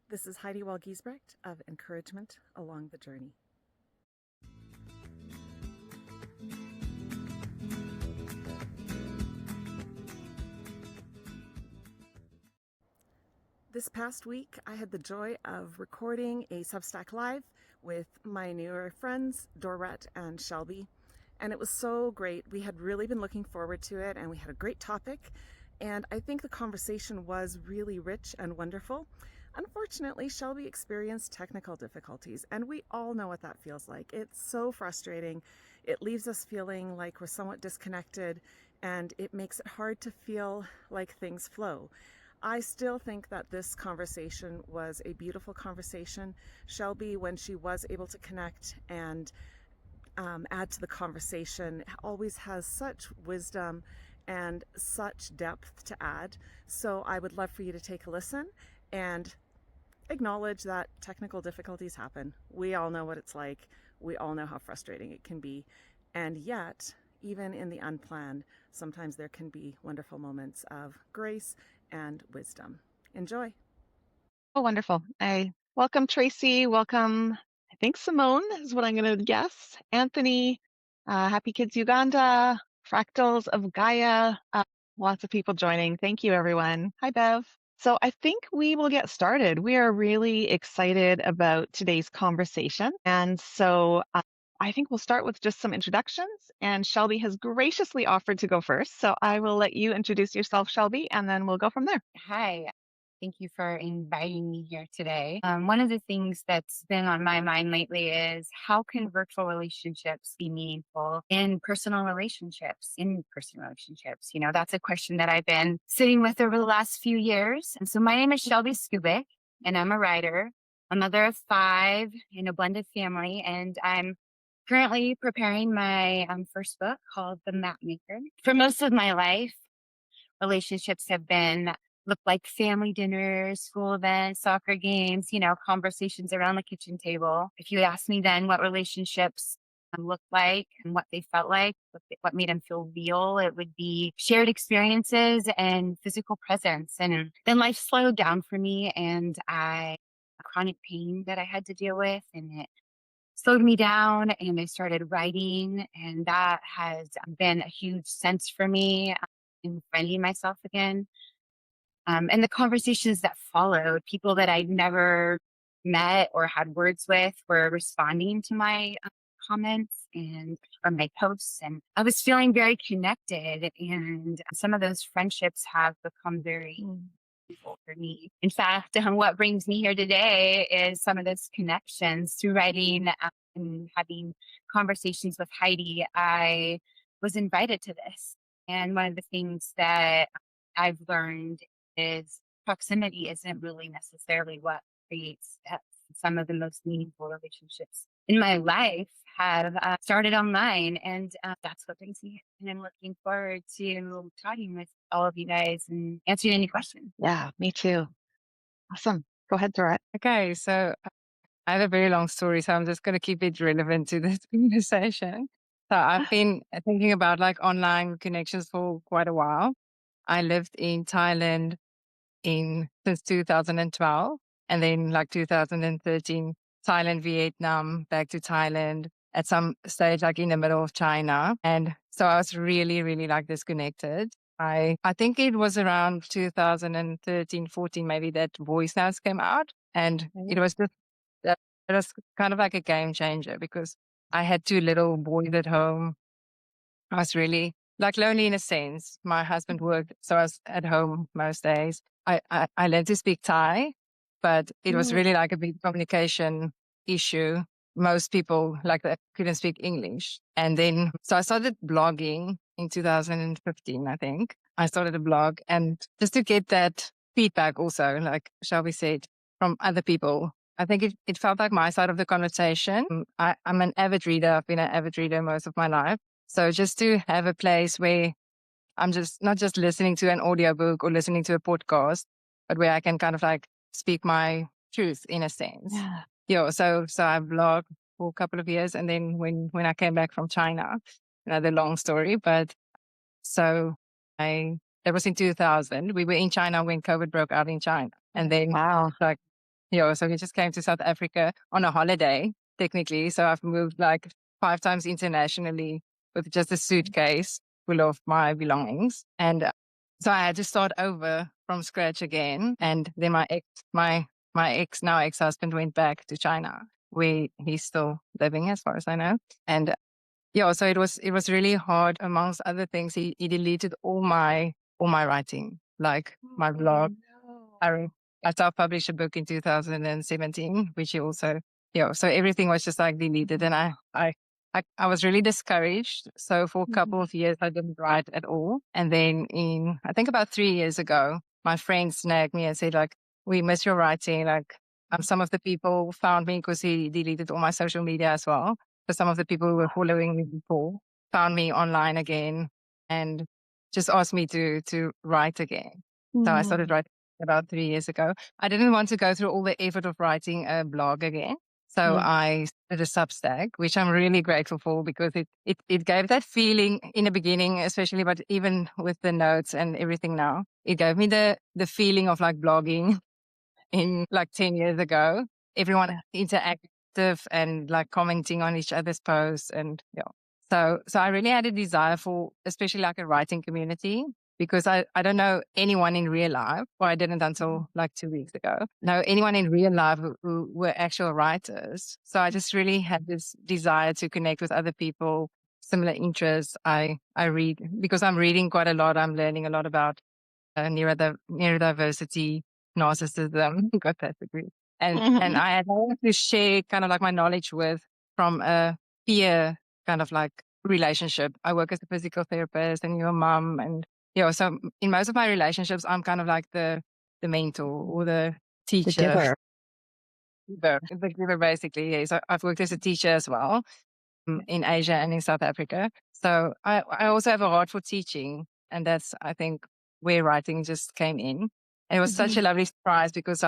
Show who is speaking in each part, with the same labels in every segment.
Speaker 1: This is Haide Wall Giesbrecht of Encouragement Along the Journey. This past week, I had the joy of recording a Substack Live with my newer friends, Dorette and Shelby. And it was so great. We had really been looking forward to it, and we had a great topic. And I think the conversation was really rich and wonderful. Unfortunately, Shelby experienced technical difficulties, and we all know what that feels like. It's so frustrating. It leaves us feeling like we're somewhat disconnected, and it makes it hard to feel like things flow. I still think that this conversation was a beautiful conversation. Shelby, when she was able to connect and add to the conversation, always has such wisdom and such depth to add. So I would love for you to take a listen and acknowledge that technical difficulties happen. We all know what it's like. We all know how frustrating it can be. And yet, even in the unplanned, sometimes there can be wonderful moments of grace and wisdom. Enjoy.
Speaker 2: Oh, wonderful. Welcome, Tracy. Welcome, I think Simone is what I'm going to guess. Anthony, Happy Kids Uganda, Fractals of Gaia. Lots of people joining. Thank you, everyone. Hi, Bev. So I think we will get started. We are really excited about today's conversation. And so I think we'll start with just some introductions. And Shelby has graciously offered to go first. So I will let you introduce yourself, Shelby, and then we'll go from there.
Speaker 3: Hi, thank you for inviting me here today. One of the things that's been on my mind lately is how can virtual relationships be meaningful in personal relationships, You know, that's a question that I've been sitting with over the last few years. And so my name is Shelby Skubik, and I'm a writer, a mother of 5 in a blended family, and I'm currently preparing my first book called The Map Maker. For most of my life, relationships have been look like family dinners, school events, soccer games, conversations around the kitchen table. If you asked me then what relationships looked like and what they felt like, what made them feel real, it would be shared experiences and physical presence. And then life slowed down for me, and a chronic pain that I had to deal with, and it slowed me down, and I started writing, and that has been a huge sense for me in finding myself again. And the conversations that followed, people that I'd never met or had words with were responding to my comments and or my posts, and I was feeling very connected. And some of those friendships have become very meaningful for me. In fact, what brings me here today is some of those connections through writing and having conversations with Haide. I was invited to this, and one of the things that I've learned is proximity isn't really necessarily what creates depth. Some of the most meaningful relationships in my life have started online, and that's what brings me here. And I'm looking forward to talking with all of you guys and answering any questions.
Speaker 2: Yeah, me too. Awesome. Go ahead, Dorette.
Speaker 4: Okay, so I have a very long story, so I'm just going to keep it relevant to this conversation. So I've been thinking about like online connections for quite a while. I lived in Thailand since 2012, and then like 2013, Thailand, Vietnam, back to Thailand at some stage, like in the middle of China. And so I was really, really like disconnected. I think it was around 2013, 14, maybe that Voice Notes came out. And it was just, it was kind of like a game changer because I had 2 little boys at home. I was really like lonely in a sense. My husband worked, so I was at home most days. I learned to speak Thai, but it was really like a big communication issue. Most people like that couldn't speak English. And then, so I started blogging in 2015, I think. I started a blog, and just to get that feedback also, like Shelby said, from other people. I think it felt like my side of the conversation. I'm an avid reader. I've been an avid reader most of my life. So just to have a place where I'm just not just listening to an audiobook or listening to a podcast, but where I can kind of like speak my truth in a sense. Yeah. So I blogged for a couple of years, and then when I came back from China, another long story, but so that was in 2000. We were in China when COVID broke out in China, and then
Speaker 2: Wow.
Speaker 4: like yeah, so we just came to South Africa on a holiday, technically. So I've moved like 5 times internationally with just a suitcase full of my belongings. And so I had to start over from scratch again. And then my now ex-husband went back to China, where he's still living as far as I know. And yeah, so it was really hard. Amongst other things, he deleted all my writing, like my blog. I self-published a book in 2017, which he also, yeah, so everything was just like deleted. And I was really discouraged. So for a couple of years, I didn't write at all. And then I think about 3 years ago, my friend snagged me and said, like, we miss your writing. Like, some of the people found me because he deleted all my social media as well. So some of the people who were following me before found me online again and just asked me to write again. So I started writing about 3 years ago. I didn't want to go through all the effort of writing a blog again. So I started a Substack, which I'm really grateful for because it gave that feeling in the beginning, especially, but even with the notes and everything now, it gave me the feeling of like blogging in like 10 years ago. Everyone interactive and like commenting on each other's posts. And yeah. So I really had a desire for, especially like a writing community, because I don't know anyone in real life, or I didn't until like 2 weeks ago, know anyone in real life who were actual writers. So I just really had this desire to connect with other people, similar interests. I read, because I'm reading quite a lot. I'm learning a lot about neurodiversity, narcissism, got that degree. And I had wanted to share kind of like my knowledge with from a peer kind of like relationship. I work as a physical therapist and you're a mom, and so in most of my relationships, I'm kind of like the mentor or the teacher. The giver, basically. Yeah. So I've worked as a teacher as well in Asia and in South Africa. So I also have a heart for teaching, and that's, I think, where writing just came in. And it was such a lovely surprise because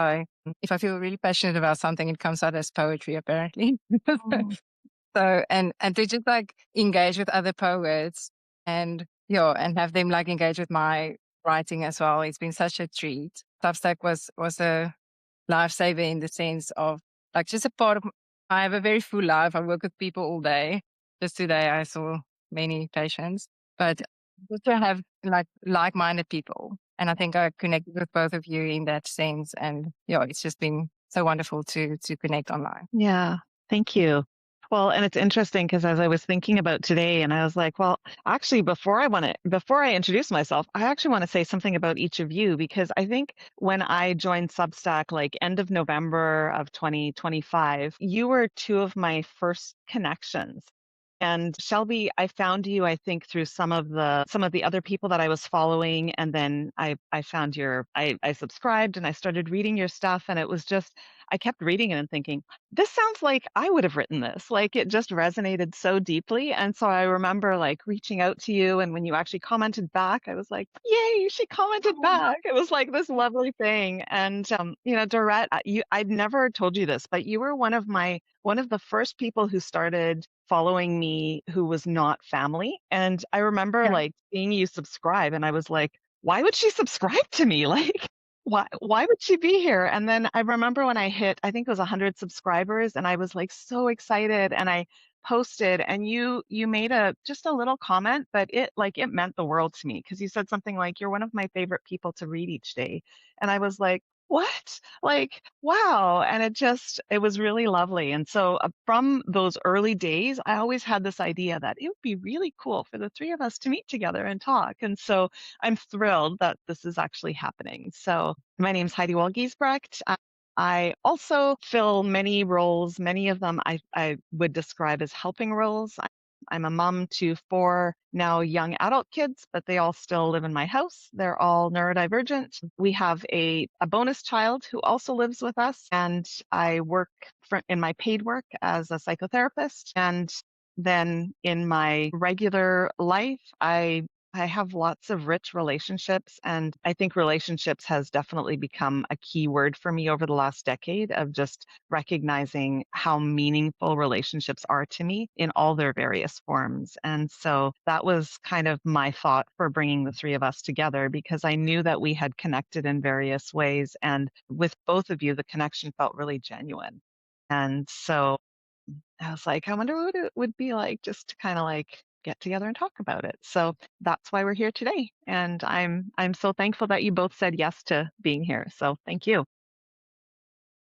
Speaker 4: if I feel really passionate about something, it comes out as poetry, apparently. So, and to just like engage with other poets and, and have them like engage with my writing as well. It's been such a treat. Substack was a lifesaver in the sense of like just a part of, I have a very full life. I work with people all day. Just today I saw many patients, but just to have like-minded people. And I think I connected with both of you in that sense. And it's just been so wonderful to connect online.
Speaker 2: Yeah, thank you. Well, and it's interesting because as I was thinking about today, and I was like, well, actually, before I introduce myself, I actually want to say something about each of you because I think when I joined Substack, like end of November of 2025, you were two of my first connections. And Shelby, I found you, I think, through some of the other people that I was following, and then I found I subscribed and I started reading your stuff, and it was just I kept reading it and thinking, this sounds like I would have written this. Like it just resonated so deeply. And so I remember like reaching out to you, and when you actually commented back, I was like, yay, she commented back. It was like this lovely thing. And Dorette, I'd never told you this, but you were one of the first people who started following me who was not family. And I remember like seeing you subscribe, and I was like, why would she subscribe to me? Like, why would she be here? And then I remember when I hit, I think it was 100 subscribers, and I was like so excited, and I posted, and you made just a little comment, but it meant the world to me because you said something like, you're one of my favorite people to read each day. And I was like, what? Like, wow. And it was really lovely. And so from those early days, I always had this idea that it would be really cool for the three of us to meet together and talk. And so I'm thrilled that this is actually happening. So my name's Haide Wall Giesbrecht. I also fill many roles. Many of them I would describe as helping roles. I'm a mom to 4 now young adult kids, but they all still live in my house. They're all neurodivergent. We have a bonus child who also lives with us, and I work in my paid work as a psychotherapist. And then in my regular life, I I have lots of rich relationships, and I think relationships has definitely become a key word for me over the last decade of just recognizing how meaningful relationships are to me in all their various forms. And so that was kind of my thought for bringing the three of us together, because I knew that we had connected in various ways. And with both of you, the connection felt really genuine. And so I was like, I wonder what it would be like just to kind of like get together and talk about it. So that's why we're here today. And I'm so thankful that you both said yes to being here. So thank you.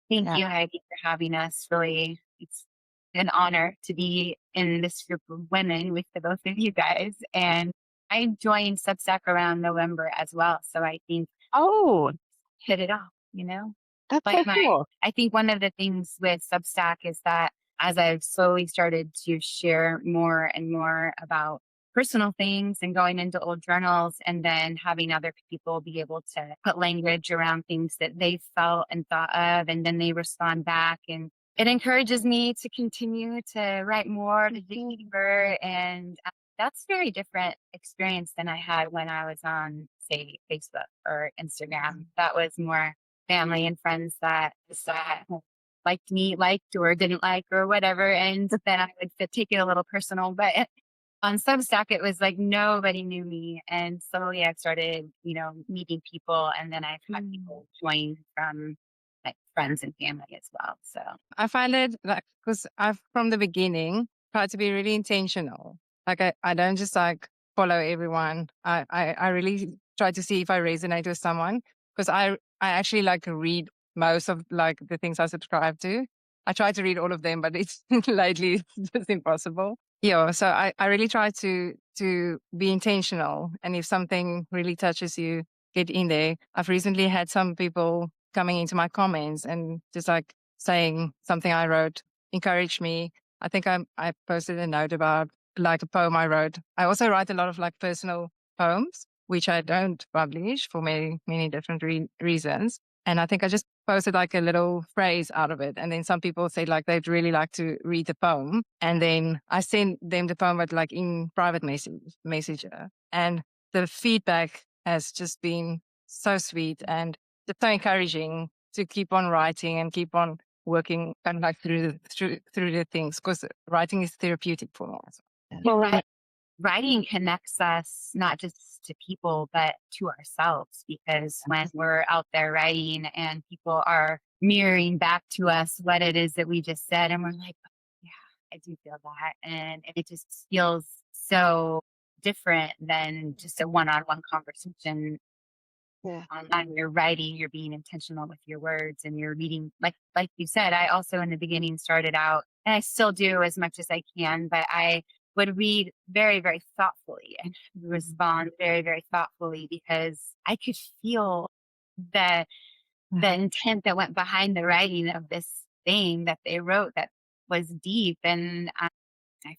Speaker 3: Thank
Speaker 4: Yeah.
Speaker 3: you, Heidi, for having us. Really, it's an honor to be in this group of women with the both of you guys. And I joined Substack around November as well. So I think
Speaker 2: Oh,
Speaker 3: hit it off, you know?
Speaker 2: that's
Speaker 3: But
Speaker 2: so cool.
Speaker 3: I think one of the things with Substack is that as I've slowly started to share more and more about personal things and going into old journals and then having other people be able to put language around things that they felt and thought of, and then they respond back. And it encourages me to continue to write more, to dig deeper. And that's a very different experience than I had when I was on, say, Facebook or Instagram. That was more family and friends that liked me, liked or didn't like or whatever. And then I would take it a little personal. But on Substack, it was like nobody knew me. And slowly I started, meeting people. And then I've had people join from like friends and family as well. So
Speaker 4: I find it like, because I've from the beginning tried to be really intentional. Like I don't just like follow everyone. I really try to see if I resonate with someone, because I actually like read most of like the things I subscribe to. I try to read all of them, but it's lately it's just impossible. Yeah, so I really try to be intentional, and if something really touches you, get in there. I've recently had some people coming into my comments and just like saying something I wrote encouraged me. I think I posted a note about like a poem I wrote. I also write a lot of like personal poems, which I don't publish for many different reasons. And I think I just posted like a little phrase out of it. And then some people say like they'd really like to read the poem. And then I send them the poem, but like in private messenger. And the feedback has just been so sweet and just so encouraging to keep on writing and keep on working kind of like through the things, because writing is therapeutic for me as well.
Speaker 3: well, writing connects us not just to people, but to ourselves, because when we're out there writing and people are mirroring back to us what it is that we just said, and we're like, yeah, I do feel that. And it just feels so different than just a one-on-one conversation.
Speaker 2: Yeah.
Speaker 3: On your writing, you're being intentional with your words and you're reading. Like you said, I also in the beginning started out, and I still do as much as I can, but I would read very, very thoughtfully and respond very, very thoughtfully, because I could feel the intent that went behind the writing of this thing that they wrote that was deep. And I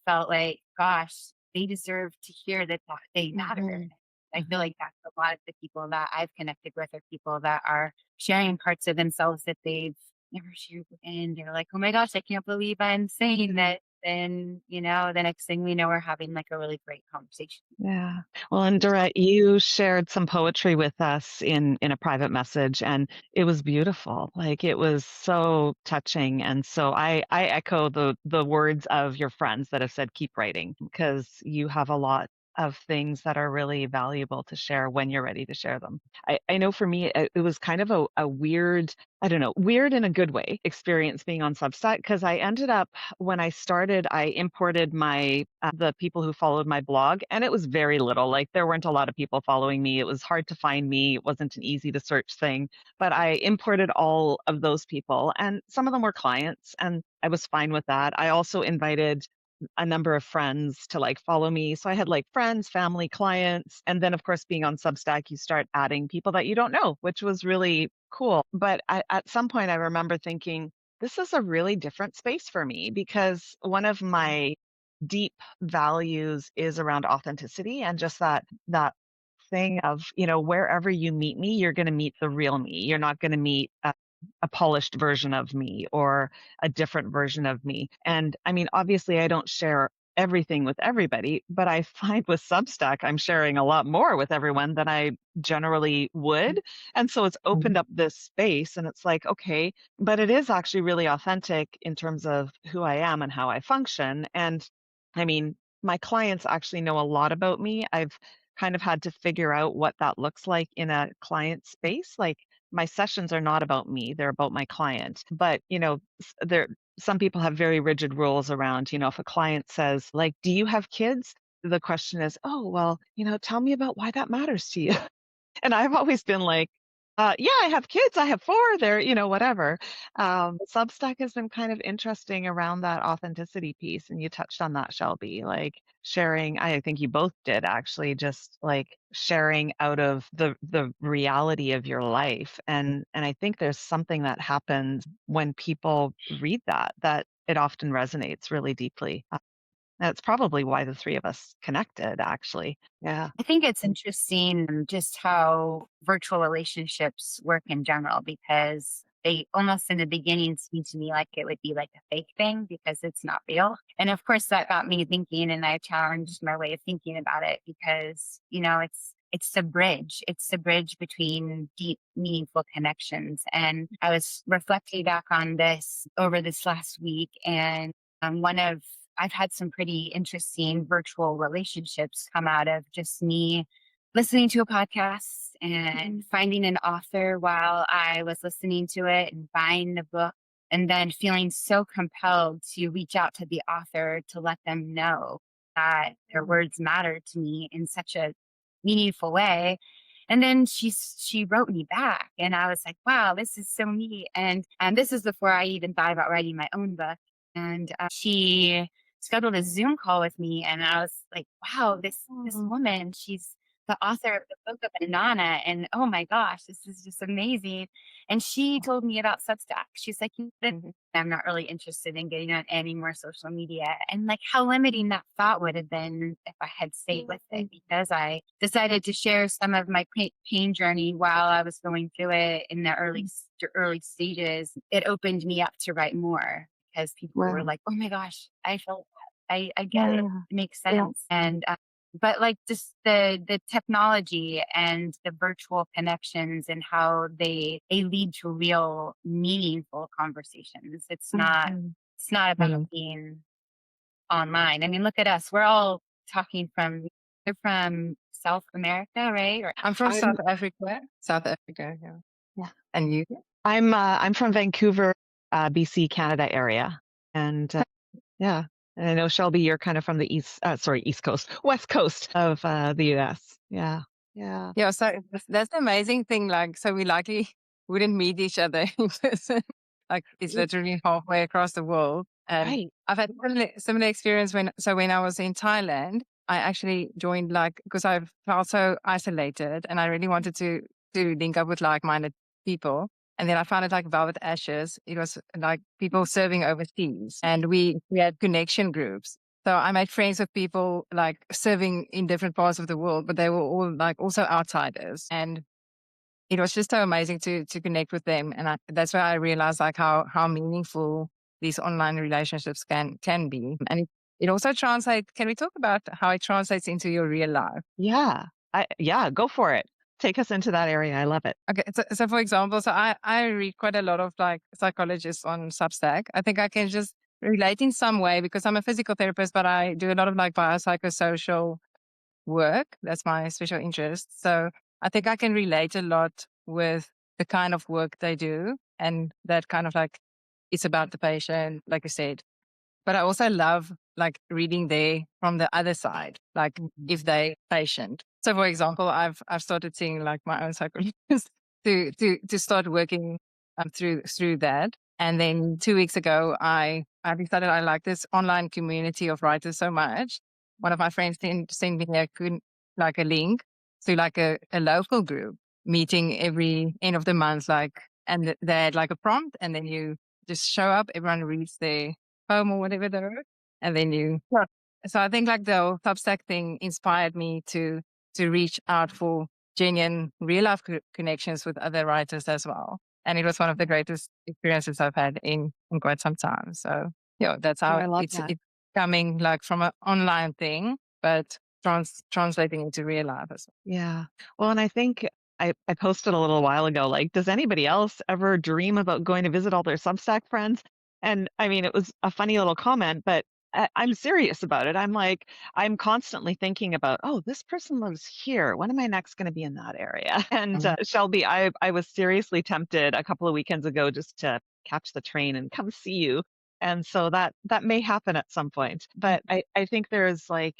Speaker 3: felt like, gosh, they deserve to hear that they matter. I feel like that's a lot of the people that I've connected with are people that are sharing parts of themselves that they've never shared. And they're like, oh my gosh, I can't believe I'm saying that. Then, the next thing we know, we're having like a really great conversation.
Speaker 2: Yeah. Well, and Dorette, you shared some poetry with us in a private message, and it was beautiful. Like it was so touching. And so I echo the words of your friends that have said keep writing, because you have a lot of things that are really valuable to share when you're ready to share them. I know for me it was kind of a weird, I don't know, weird in a good way experience being on Substack, because I ended up, when I started, I imported my the people who followed my blog, and it was very little. Like there weren't a lot of people following me. It was hard to find me. It wasn't an easy to search thing, but I imported all of those people, and some of them were clients, and I was fine with that. I also invited a number of friends to like follow me. So I had like friends, family, clients. And then, of course, being on Substack, you start adding people that you don't know, which was really cool. But at some point, I remember thinking, this is a really different space for me, because one of my deep values is around authenticity, and just that thing of, wherever you meet me, you're going to meet the real me. You're not going to meet a polished version of me or a different version of me. And I mean, obviously, I don't share
Speaker 5: everything with everybody, but I find with Substack, I'm sharing a lot more with everyone than I generally would. And so it's opened up this space, and it's like, okay, but it is actually really authentic in terms of who I am and how I function. And I mean, my clients actually know a lot about me. I've kind of had to figure out what that looks like in a client space. Like, my sessions are not about me, they're about my client. But, there some people have very rigid rules around, if a client says, like, "Do you have kids?" The question is, "Oh, well, tell me about why that matters to you." And I've always been like, yeah, I have kids. I have 4. They're, whatever. Substack has been kind of interesting around that authenticity piece. And you touched on that, Shelby, like sharing. I think you both did actually, just like sharing out of the reality of your life. And I think there's something that happens when people read that it often resonates really deeply. That's probably why the 3 of us connected, actually. Yeah.
Speaker 3: I think it's interesting just how virtual relationships work in general, because they almost in the beginning seemed to me like it would be like a fake thing because it's not real. And of course that got me thinking, and I challenged my way of thinking about it because, it's the bridge. It's the bridge between deep, meaningful connections. And I was reflecting back on this over this last week, and I've had some pretty interesting virtual relationships come out of just me listening to a podcast and finding an author while I was listening to it and buying the book, and then feeling so compelled to reach out to the author to let them know that their words mattered to me in such a meaningful way. And then she wrote me back, and I was like, wow, this is so neat. And this is before I even thought about writing my own book. And she scheduled a Zoom call with me, and I was like, wow, this woman, she's the author of the book of Banana, and oh my gosh, this is just amazing. And she told me about Substack. She's like, I'm not really interested in getting on any more social media. And like how limiting that thought would have been if I had stayed with it, because I decided to share some of my pain journey while I was going through it in the early stages. It opened me up to write more because people were like, oh my gosh, I felt that. I get it. It makes sense. And but like just the technology and the virtual connections and how they lead to real meaningful conversations. It's not about being online. I mean, look at us. We're all talking we're from South America, right?
Speaker 4: I'm from South Africa. South Africa, yeah.
Speaker 5: Yeah.
Speaker 4: And you?
Speaker 5: I'm from Vancouver, BC, Canada area. And yeah. And I know, Shelby, you're kind of from the East Coast, West Coast of the US. Yeah. Yeah.
Speaker 4: Yeah, so that's the amazing thing. Like, so we likely wouldn't meet each other in person. Like, it's literally halfway across the world. And
Speaker 5: Right.
Speaker 4: I've had similar experience when I was in Thailand, I actually joined because I felt so isolated and I really wanted to link up with like-minded people. And then I found it like Velvet Ashes. It was like people serving overseas, and we had connection groups. So I made friends with people like serving in different parts of the world, but they were all like also outsiders. And it was just so amazing to connect with them. And that's where I realized like how meaningful these online relationships can be. And it also translates. Can we talk about how it translates into your real life?
Speaker 5: Yeah. Go for it. Take us into that area. I love it.
Speaker 4: Okay. So for example, so I read quite a lot of like psychologists on Substack. I think I can just relate in some way because I'm a physical therapist, but I do a lot of like biopsychosocial work. That's my special interest. So I think I can relate a lot with the kind of work they do, and that kind of like it's about the patient, like you said. But I also love like reading there from the other side, like if they patient. So for example, I've started seeing like my own psychologist to start working through that. And then 2 weeks ago, I decided I like this online community of writers so much. One of my friends sent me a link to like a local group meeting every end of the month, and they had like a prompt, and then you just show up, everyone reads their poem or whatever they wrote, and then you. Yeah. So I think like the whole Substack thing inspired me to reach out for genuine real life connections with other writers as well. And it was one of the greatest experiences I've had in quite some time. So yeah, that's how
Speaker 5: I love
Speaker 4: it's
Speaker 5: that.
Speaker 4: coming like from an online thing, but translating into real life as well.
Speaker 5: Yeah. Well, and I think I posted a little while ago, like, does anybody else ever dream about going to visit all their Substack friends? And I mean, it was a funny little comment, but I'm serious about it. I'm like, I'm constantly thinking about, oh, this person lives here. When am I next going to be in that area? And Shelby, I was seriously tempted a couple of weekends ago just to catch the train and come see you. And so that may happen at some point. But I think there's like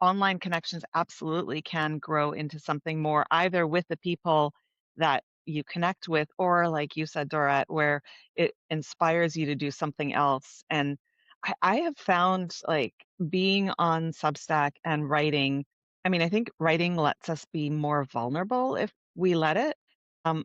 Speaker 5: online connections absolutely can grow into something more, either with the people that you connect with, or like you said, Dorette, where it inspires you to do something else. And I have found like being on Substack and writing, I mean, I think writing lets us be more vulnerable if we let it.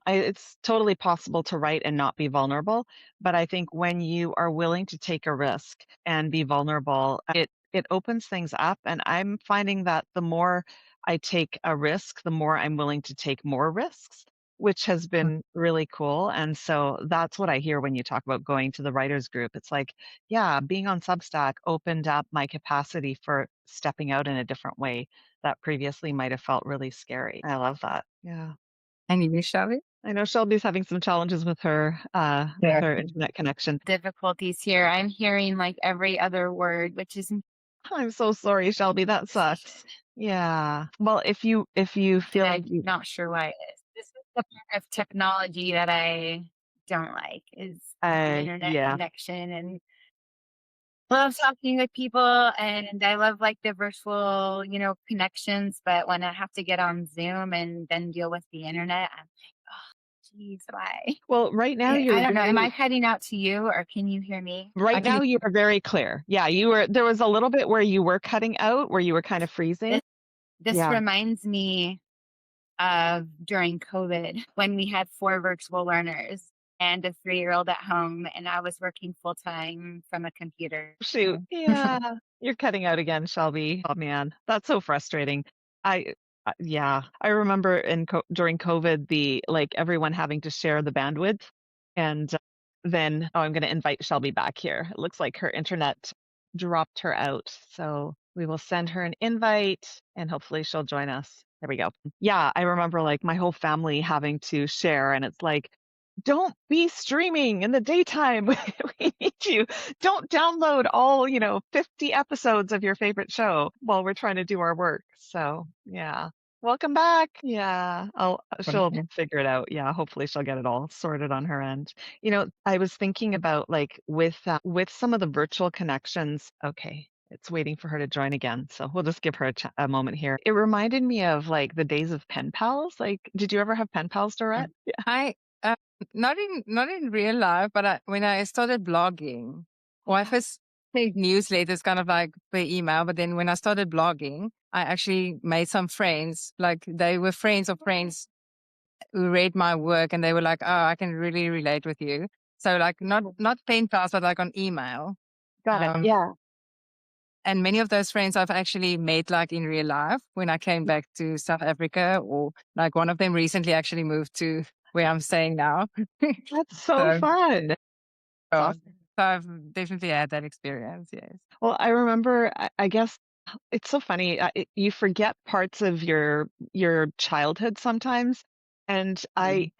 Speaker 5: It's totally possible to write and not be vulnerable, but I think when you are willing to take a risk and be vulnerable, it opens things up. And I'm finding that the more I take a risk, the more I'm willing to take more risks, which has been really cool. And so that's what I hear when you talk about going to the writers group. It's like, yeah, being on Substack opened up my capacity for stepping out in a different way that previously might have felt really scary. I love that. Yeah.
Speaker 4: And you, Shelby?
Speaker 5: I know Shelby's having some challenges with her internet connection.
Speaker 3: Difficulties here. I'm hearing like every other word, which is
Speaker 5: I'm so sorry, Shelby. That sucks. Yeah. Well, if you feel like
Speaker 3: I'm not sure why it is. This is the part of technology that I don't like is the internet
Speaker 5: yeah.
Speaker 3: connection, and love talking with people, and I love like the virtual, connections. But when I have to get on Zoom and then deal with the internet, I'm like, oh, geez, why?
Speaker 5: Well, right now
Speaker 3: I
Speaker 5: you're
Speaker 3: don't know. Am I
Speaker 5: very,
Speaker 3: cutting out to you, or can you hear me?
Speaker 5: right now you are very clear. Yeah, there was a little bit where you were cutting out, where you were kind of freezing.
Speaker 3: This
Speaker 5: Yeah.
Speaker 3: reminds me of during COVID when we had 4 virtual learners and a 3-year-old at home, and I was working full time from a computer.
Speaker 5: Shoot. Yeah. You're cutting out again, Shelby. Oh man, that's so frustrating. Yeah, I remember during COVID, everyone having to share the bandwidth, and then I'm going to invite Shelby back here. It looks like her internet dropped her out, so we will send her an invite, and hopefully she'll join us. There we go. Yeah, I remember like my whole family having to share, and it's like, don't be streaming in the daytime. We need you. Don't download all, 50 episodes of your favorite show while we're trying to do our work. So, yeah. Welcome back. Yeah. She'll figure it out. Yeah. Hopefully she'll get it all sorted on her end. I was thinking about like with some of the virtual connections. Okay. It's waiting for her to join again. So we'll just give her a moment here. It reminded me of like the days of pen pals. Like, did you ever have pen pals, Dorette? Yeah.
Speaker 4: I not in real life, but when I started blogging, well, I first made newsletters kind of like per email, but then when I started blogging, I actually made some friends. Like they were friends of friends who read my work, and they were like, "Oh, I can really relate with you." So like not pen pals, but like on email.
Speaker 5: Got it. Yeah.
Speaker 4: And many of those friends I've actually met like in real life when I came back to South Africa, or like one of them recently actually moved to where I'm staying now.
Speaker 5: That's so fun.
Speaker 4: So I've definitely had that experience, yes.
Speaker 5: Well, I remember, I guess it's so funny. You forget parts of your childhood sometimes. And I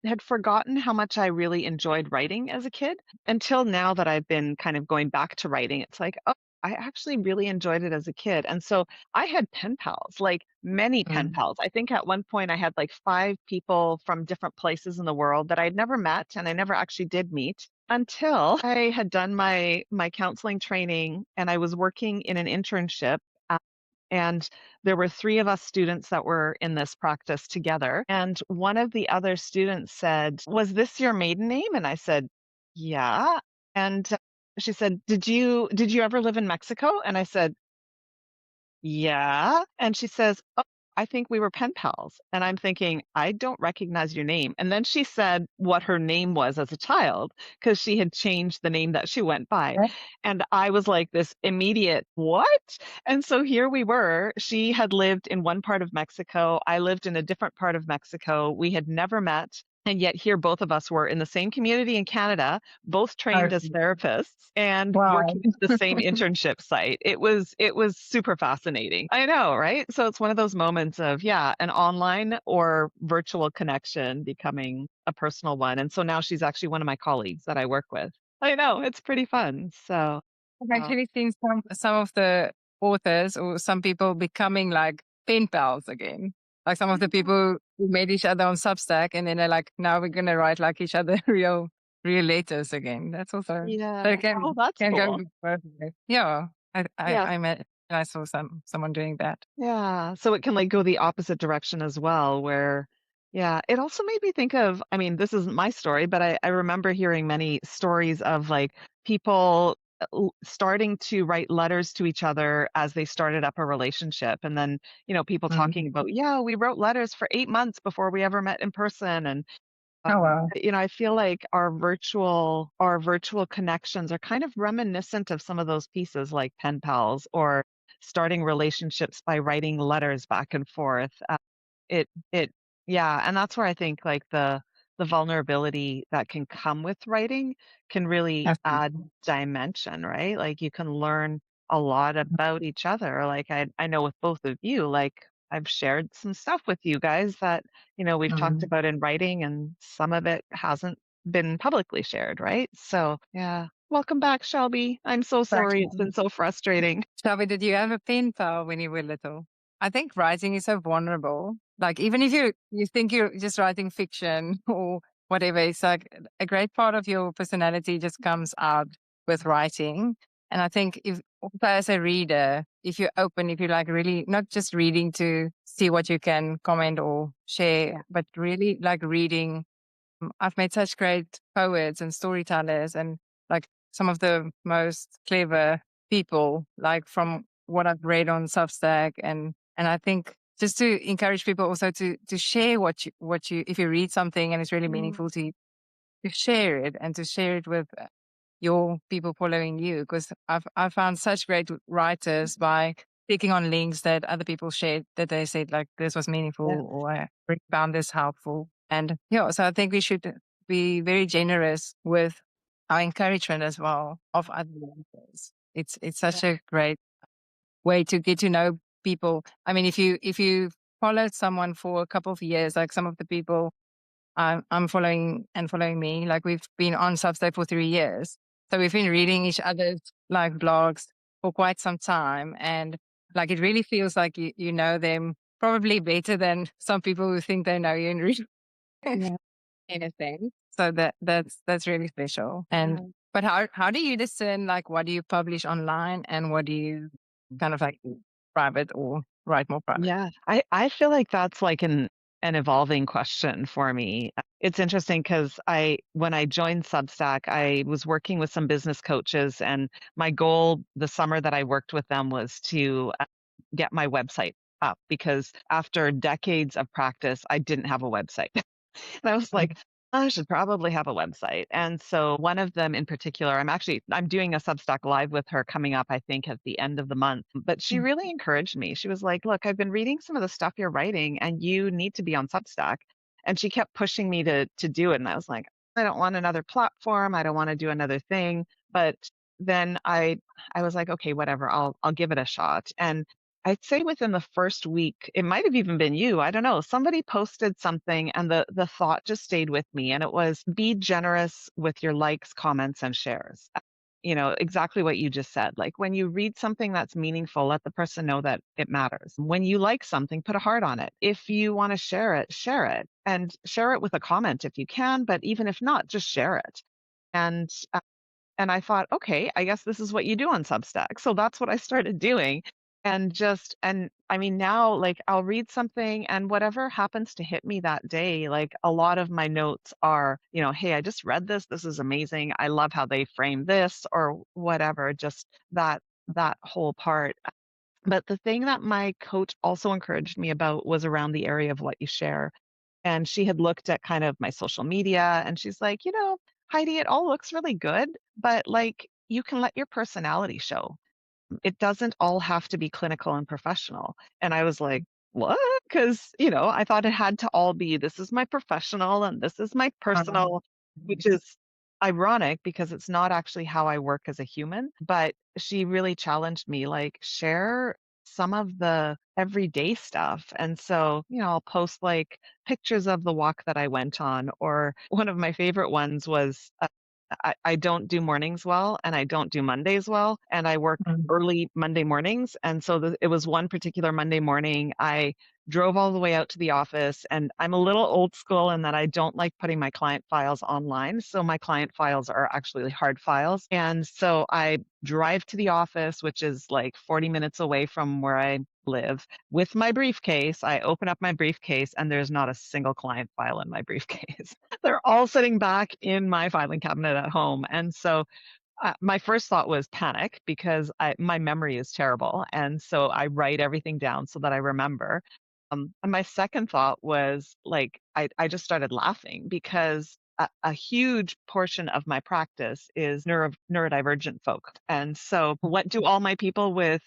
Speaker 5: had forgotten how much I really enjoyed writing as a kid until now that I've been kind of going back to writing. It's like, oh, I actually really enjoyed it as a kid. And so I had pen pals, like many pen pals. I think at one point I had like 5 people from different places in the world that I'd never met and I never actually did meet until I had done my counseling training and I was working in an internship. And there were 3 of us students that were in this practice together. And one of the other students said, "Was this your maiden name?" And I said, "Yeah." And she said, "Did you ever live in Mexico?" And I said, "Yeah." And she says, "Oh, I think we were pen pals." And I'm thinking, I don't recognize your name. And then she said what her name was as a child because she had changed the name that she went by. And I was like this immediate, what? And so here we were. She had lived in one part of Mexico. I lived in a different part of Mexico. We had never met. And yet here both of us were in the same community in Canada, both trained as
Speaker 3: Okay.
Speaker 5: therapists and
Speaker 3: Wow.
Speaker 5: working at the same internship site. It was super fascinating. I know, right? So it's one of those moments of, yeah, an online or virtual connection becoming a personal one. And so now she's actually one of my colleagues that I work with. I know, it's pretty fun. So,
Speaker 4: I've
Speaker 5: uh,
Speaker 4: actually seen some of the authors or some people becoming like pen pals again. Like some of the people who made each other on Substack, and then they're like, now we're gonna write like each other real letters again. That's also so
Speaker 5: yeah.
Speaker 4: it
Speaker 5: Oh,
Speaker 4: can
Speaker 5: that's
Speaker 4: can go
Speaker 5: cool.
Speaker 4: both ways. Yeah,
Speaker 5: Yeah.
Speaker 4: I met I saw someone doing that.
Speaker 5: Yeah, so it can like go the opposite direction as well, where, yeah, it also made me think of, I mean, this isn't my story, but I remember hearing many stories of like people starting to write letters to each other as they started up a relationship. And then, people talking
Speaker 4: Mm.
Speaker 5: about, yeah, we wrote letters for 8 months before we ever met in person. And
Speaker 3: Oh, wow.
Speaker 5: I feel like our virtual connections are kind of reminiscent of some of those pieces like pen pals or starting relationships by writing letters back and forth. It yeah, and that's where I think like the vulnerability that can come with writing can really add
Speaker 4: Absolutely.
Speaker 5: dimension, right? Like you can learn a lot about each other. Like I know with both of you, like I've shared some stuff with you guys that, we've talked
Speaker 4: Mm.
Speaker 5: about in writing and some of it hasn't been publicly shared, right? So, yeah. Welcome back, Shelby. I'm so sorry. It's been so frustrating.
Speaker 4: Shelby, did you have a pen pal when you were little? I think writing is so vulnerable. Like even if you think you're just writing fiction or whatever, it's like a great part of your personality just comes out with writing. And I think if also as a reader, if you're open, if you like really not just reading to see what you can comment or share, but really like reading. I've met such great poets and storytellers and like some of the most clever people, like from what I've read on Substack. And I think just to encourage people also to share what you, if you read something and it's really
Speaker 5: Mm,
Speaker 4: meaningful to share it and to share it with your people following you. Because I've found such great writers by clicking on links that other people shared that they said like this was
Speaker 5: yeah.
Speaker 4: meaningful or I really found this helpful. And yeah, so I think we should be very generous with our encouragement as well of other writers. It's
Speaker 5: Yeah.
Speaker 4: such a great way to get to know people. I mean, if you followed someone for a couple of years, like some of the people I'm following and following me. Like we've been on Substack for 3 years. So we've been reading each other's like blogs for quite some time. And like it really feels like you know them probably better than some people who think they know you in real
Speaker 5: Yeah.
Speaker 4: anything. So that's really special. And
Speaker 5: Yeah.
Speaker 4: but how do you discern like what do you publish online and what do you kind of like private or write more private?
Speaker 5: Yeah, I feel like that's like an evolving question for me. It's interesting because when I joined Substack, I was working with some business coaches, and my goal the summer that I worked with them was to get my website up because after decades of practice, I didn't have a website. And I was like, I should probably have a website. And so one of them in particular, I'm doing a Substack live with her coming up, I think at the end of the month. But she really encouraged me. She was like, look, I've been reading some of the stuff you're writing and you need to be on Substack. And she kept pushing me to do it. And I was like, I don't want another platform. I don't want to do another thing. But then I was like, okay, whatever, I'll give it a shot. And I'd say within the first week, it might have even been you. I don't know. Somebody posted something and the thought just stayed with me. And it was be generous with your likes, comments, and shares. Exactly what you just said. Like when you read something that's meaningful, let the person know that it matters. When you like something, put a heart on it. If you want to share it and share it with a comment if you can. But even if not, just share it. And and I thought, okay, I guess this is what you do on Substack. So that's what I started doing. And I mean, now, like, I'll read something and whatever happens to hit me that day, like, a lot of my notes are, hey, I just read this. This is amazing. I love how they frame this or whatever, just that whole part. But the thing that my coach also encouraged me about was around the area of what you share. And she had looked at kind of my social media and she's like, Heidi, it all looks really good, but like you can let your personality show. It doesn't all have to be clinical and professional. And I was like, what? Because, I thought it had to all be, this is my professional and this is my personal, which is ironic because it's not actually how I work as a human. But she really challenged me, like, share some of the everyday stuff. And so, I'll post like pictures of the walk that I went on, or one of my favorite ones was I don't do mornings well and I don't do Mondays well. And I work early Monday mornings. And so it was one particular Monday morning. I drove all the way out to the office, and I'm a little old school in that I don't like putting my client files online. So my client files are actually hard files. And so I drive to the office, which is like 40 minutes away from where I live, with my briefcase. I open up my briefcase and there's not a single client file in my briefcase. They're all sitting back in my filing cabinet at home. And so my first thought was panic because my memory is terrible. And so I write everything down so that I remember. And my second thought was like, I just started laughing because a huge portion of my practice is neurodivergent folk. And so what do all my people with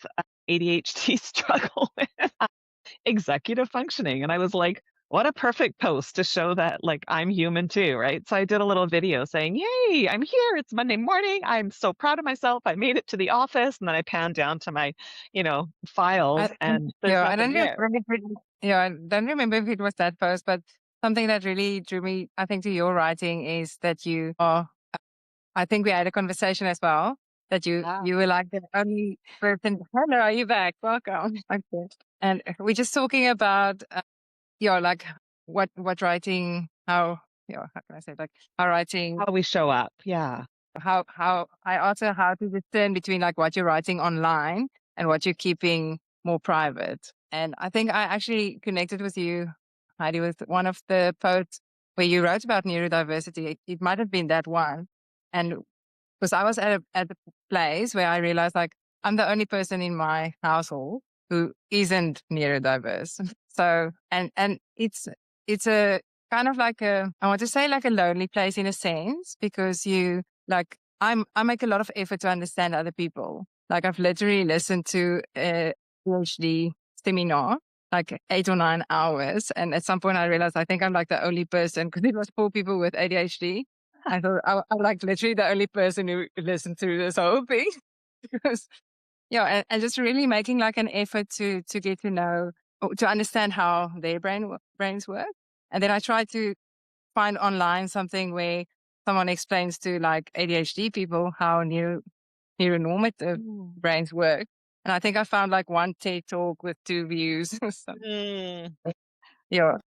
Speaker 5: ADHD struggle with? Executive functioning. And I was like, what a perfect post to show that like I'm human too, right? So I did a little video saying, "Yay, I'm here. It's Monday morning. I'm so proud of myself. I made it to the office." And then I panned down to my, files, and there's
Speaker 4: I
Speaker 5: nothing
Speaker 4: don't
Speaker 5: there.
Speaker 4: remember if I don't remember if it was that post, but something that really drew me, I think, to your writing is that you are, I think we had a conversation as well, that you were like the only person. Hello, are you back? Welcome. Okay. And we're just talking about, like what writing, how can I say, like how writing,
Speaker 5: How we show up. Yeah.
Speaker 4: how I also how to discern between like what you're writing online and what you're keeping more private. And I think I actually connected with you, Heidi, with one of the posts where you wrote about neurodiversity. It might have been that one. And because I was at a place where I realized like I'm the only person in my household who isn't neurodiverse. So and it's a kind of like I want to say like a lonely place in a sense, because you like I make a lot of effort to understand other people. Like I've literally listened to a PhD seminar like 8 or 9 hours, and at some point I realized I think I'm like the only person, because it was 4 people with ADHD. I thought I'm like literally the only person who listened to this whole thing. Because and just really making like an effort to get to know, or to understand how their brains work. And then I try to find online something where someone explains to like ADHD people how neuronormative brains work. And I think I found like one TED talk with 2 views. So,
Speaker 5: Mm.
Speaker 4: yeah.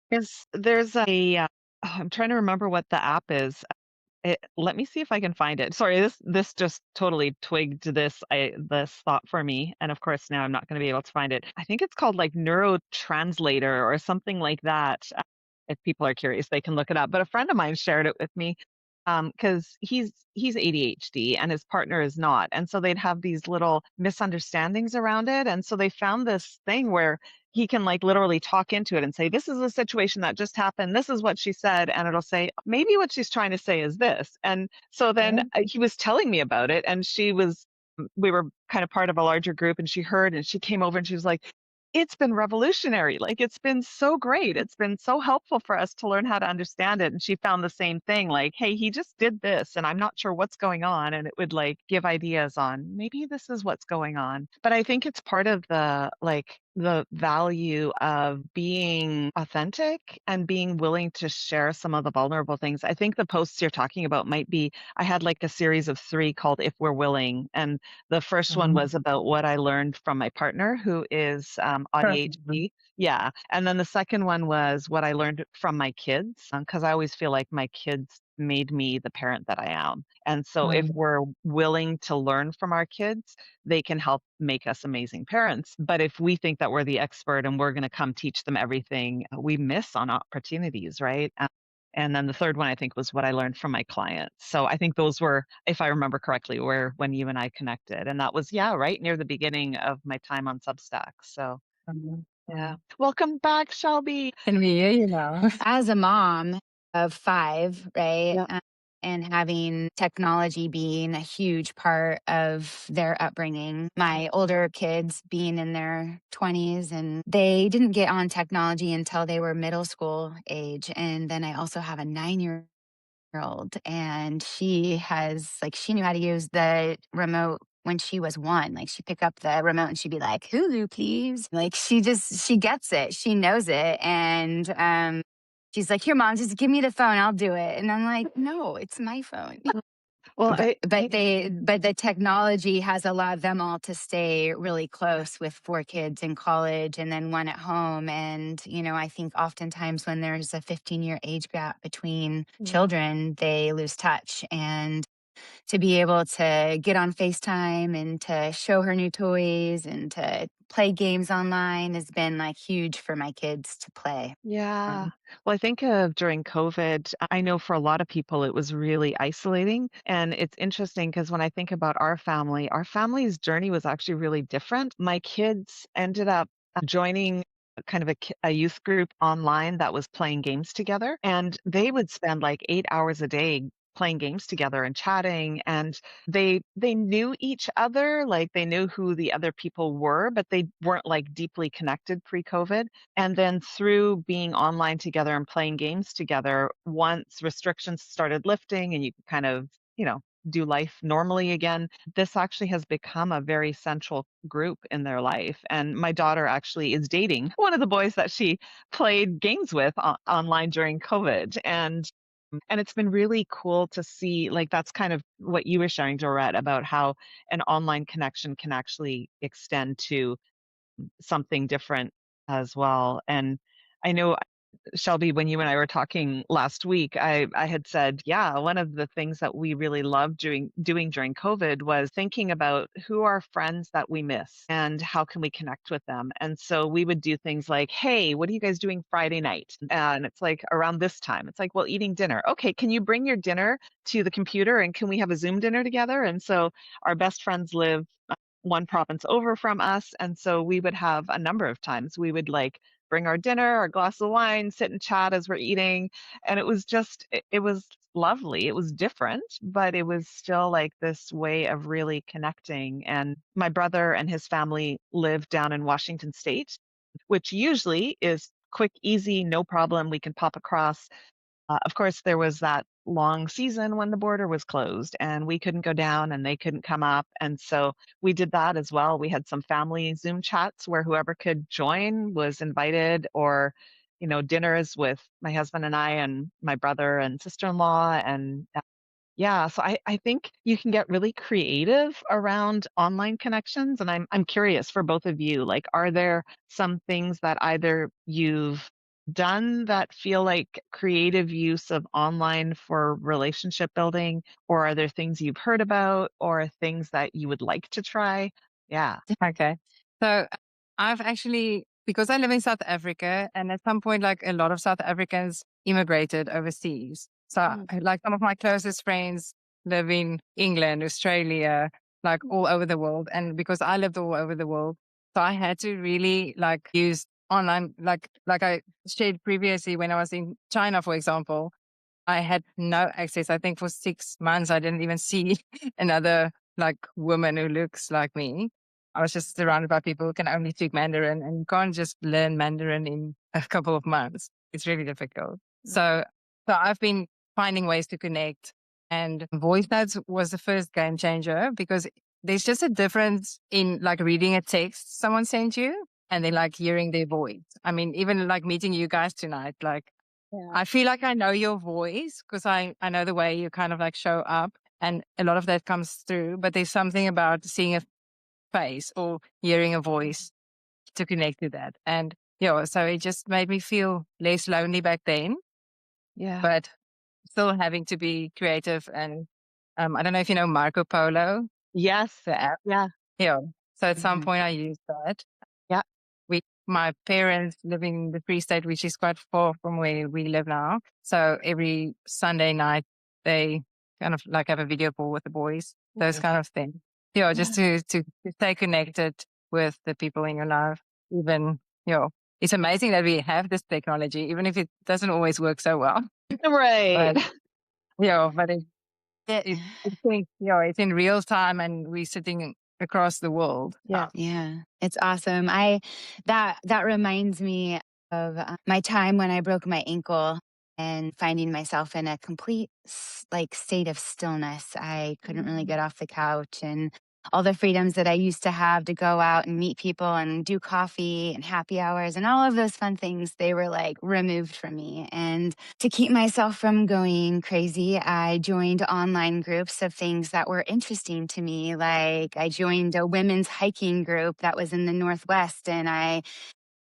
Speaker 5: There's I'm trying to remember what the app is. Let me see if I can find it. Sorry, this just totally twigged this thought for me, and of course now I'm not going to be able to find it. I think it's called like Neurotranslator or something like that. If people are curious, they can look it up. But a friend of mine shared it with me because he's ADHD and his partner is not, and so they'd have these little misunderstandings around it, and so they found this thing where he can like literally talk into it and say, "This is a situation that just happened. This is what she said." And it'll say, "Maybe what she's trying to say is this." And so then he was telling me about it, and we were kind of part of a larger group, and she heard and she came over and she was like, "It's been revolutionary. Like, it's been so great. It's been so helpful for us to learn how to understand it." And she found the same thing, like, "Hey, he just did this and I'm not sure what's going on." And it would like give ideas on maybe this is what's going on. But I think it's part of the value of being authentic and being willing to share some of the vulnerable things. I think the posts you're talking about might be, I had like a series of 3 called If We're Willing. And the first one was about what I learned from my partner who is ADHD. Yeah. And then the second one was what I learned from my kids, because I always feel like my kids made me the parent that I am. And so if we're willing to learn from our kids, they can help make us amazing parents. But if we think that we're the expert and we're going to come teach them everything, we miss on opportunities, right? And then the third one, I think, was what I learned from my clients. So I think those were, if I remember correctly, were when you and I connected. And that was, yeah, right near the beginning of my time on Substack. So yeah. Welcome back, Shelby.
Speaker 4: Can we hear you now?
Speaker 3: As a mom of 5, right?
Speaker 5: Yeah.
Speaker 3: and having technology being a huge part of their upbringing. My older kids being in their 20s, and they didn't get on technology until they were middle school age. And then I also have a 9-year-old, and she knew how to use the remote when she was 1. Like, she'd pick up the remote and she'd be like, Hulu, please. Like, she gets it. She knows it. And she's like, here, mom, just give me the phone. I'll do it. And I'm like, no, it's my phone.
Speaker 5: Well,
Speaker 3: But the technology has allowed them all to stay really close, with 4 kids in college and then 1 at home. And, I think oftentimes when there's a 15-year age gap between children, they lose touch. And to be able to get on FaceTime and to show her new toys and to play games online has been like huge for my kids to play.
Speaker 5: yeah. Well, I think of during COVID, I know for a lot of people it was really isolating. And it's interesting because when I think about our family's journey was actually really different. My kids ended up joining kind of a youth group online that was playing games together. And they would spend like 8 hours a day playing games together and chatting, and they knew each other, like they knew who the other people were, but they weren't like deeply connected pre-COVID. And then through being online together and playing games together, once restrictions started lifting and you could kind of, do life normally again, this actually has become a very central group in their life. And my daughter actually is dating one of the boys that she played games with online during COVID. And it's been really cool to see, like, that's kind of what you were sharing, Dorette, about how an online connection can actually extend to something different as well. And I know, Shelby, when you and I were talking last week, I had said, yeah, one of the things that we really loved doing during COVID was thinking about who are friends that we miss and how can we connect with them. And so we would do things like, hey, what are you guys doing Friday night? And it's like around this time, it's like, well, eating dinner. Okay, can you bring your dinner to the computer and can we have a Zoom dinner together? And so our best friends live one province over from us. And so we would have a number of times we would like bring our dinner, our glass of wine, sit and chat as we're eating. And it was just, it was lovely. It was different, but it was still like this way of really connecting. And my brother and his family live down in Washington State, which usually is quick, easy, no problem. We can pop across. Of course, there was that long season when the border was closed and we couldn't go down and they couldn't come up. And so we did that as well. We had some family Zoom chats where whoever could join was invited, or, dinners with my husband and I and my brother and sister-in-law. And yeah, so I think you can get really creative around online connections, and I'm curious for both of you, like, are there some things that either you've done that feel like creative use of online for relationship building, or are there things you've heard about, or things that you would like to try? Yeah.
Speaker 4: Okay. So I've actually, because I live in South Africa, and at some point, like a lot of South Africans immigrated overseas. So like some of my closest friends live in England, Australia, like all over the world. And because I lived all over the world, so I had to really like use online, like I shared previously when I was in China, for example. I had no access. I think for 6 months, I didn't even see another like woman who looks like me. I was just surrounded by people who can only speak Mandarin, and you can't just learn Mandarin in a couple of months. It's really difficult. So I've been finding ways to connect, and voice notes was the first game changer because there's just a difference in like reading a text someone sent you and then like hearing their voice. I mean, even like meeting you guys tonight, like I feel like I know your voice because I know the way you kind of like show up, and a lot of that comes through. But there's something about seeing a face or hearing a voice to connect to that. And yeah, so it just made me feel less lonely back then,
Speaker 5: Yeah.
Speaker 4: but still having to be creative. And I don't know if you know Marco Polo,
Speaker 5: Yes.
Speaker 4: the app.
Speaker 5: Yeah.
Speaker 4: Yeah. So at some
Speaker 5: Mhm.
Speaker 4: point I used that.
Speaker 5: Yeah.
Speaker 4: My parents live in the Free State, which is quite far from where we live now. So every Sunday night, they kind of like have a video call with the boys, those kind of things. Yeah, just to stay connected with the people in your life. Even, it's amazing that we have this technology, even if it doesn't always work so well.
Speaker 5: Right.
Speaker 4: But Yeah, but
Speaker 3: It,
Speaker 4: it's in real time and we're sitting across the world.
Speaker 5: Yeah.
Speaker 3: yeah, it's awesome. That reminds me of my time when I broke my ankle and finding myself in a complete like state of stillness. I couldn't really get off the couch, and all the freedoms that I used to have to go out and meet people and do coffee and happy hours and all of those fun things, they were like removed from me. And to keep myself from going crazy, I joined online groups of things that were interesting to me. Like I joined a women's hiking group that was in the Northwest, and I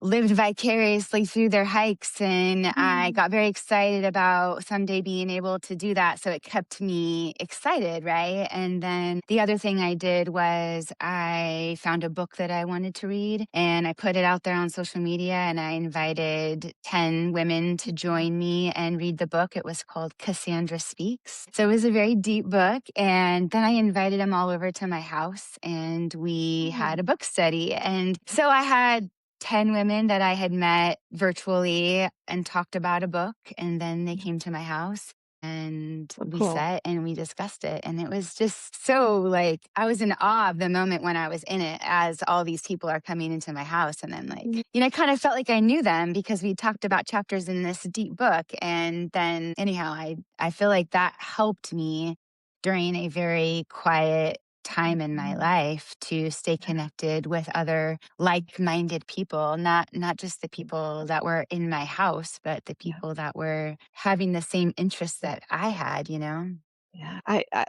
Speaker 3: lived vicariously through their hikes, and I got very excited about someday being able to do that. So it kept me excited, right? And then the other thing I did was I found a book that I wanted to read, and I put it out there on social media, and I invited 10 women to join me and read the book. It was called Cassandra Speaks. So it was a very deep book. And then I invited them all over to my house, and we had a book study. And so I had 10 women that I had met virtually and talked about a book. And then they came to my house, and we
Speaker 5: Cool.
Speaker 3: sat and we discussed it. And it was just so like, I was in awe of the moment when I was in it as all these people are coming into my house. And then, like, I kind of felt like I knew them because we talked about chapters in this deep book. And then, anyhow, I feel like that helped me during a very quiet time in my life to stay connected with other like-minded people, not just the people that were in my house, but the people that were having the same interests that I had,
Speaker 5: Yeah,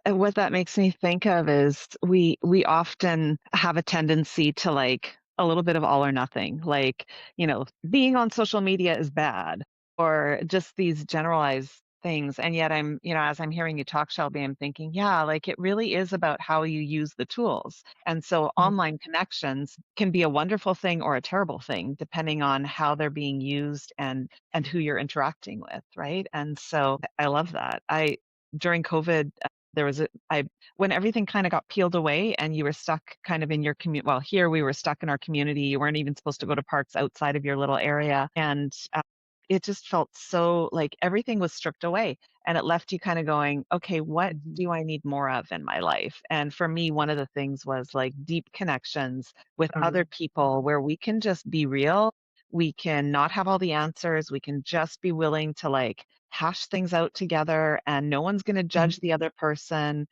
Speaker 5: what that makes me think of is we often have a tendency to like a little bit of all or nothing. Like, being on social media is bad, or just these generalized things. And yet as I'm hearing you talk, Shelby, I'm thinking, yeah, like it really is about how you use the tools. And so online connections can be a wonderful thing or a terrible thing, depending on how they're being used and who you're interacting with, right? And so I love that. During COVID, there was when everything kind of got peeled away and you were stuck kind of in your community. Well, here we were stuck in our community. You weren't even supposed to go to parks outside of your little area. And it just felt so like everything was stripped away, and it left you kind of going, okay, what do I need more of in my life? And for me, one of the things was like deep connections with other people where we can just be real. We can not have all the answers. We can just be willing to like hash things out together, and no one's going to judge the other person.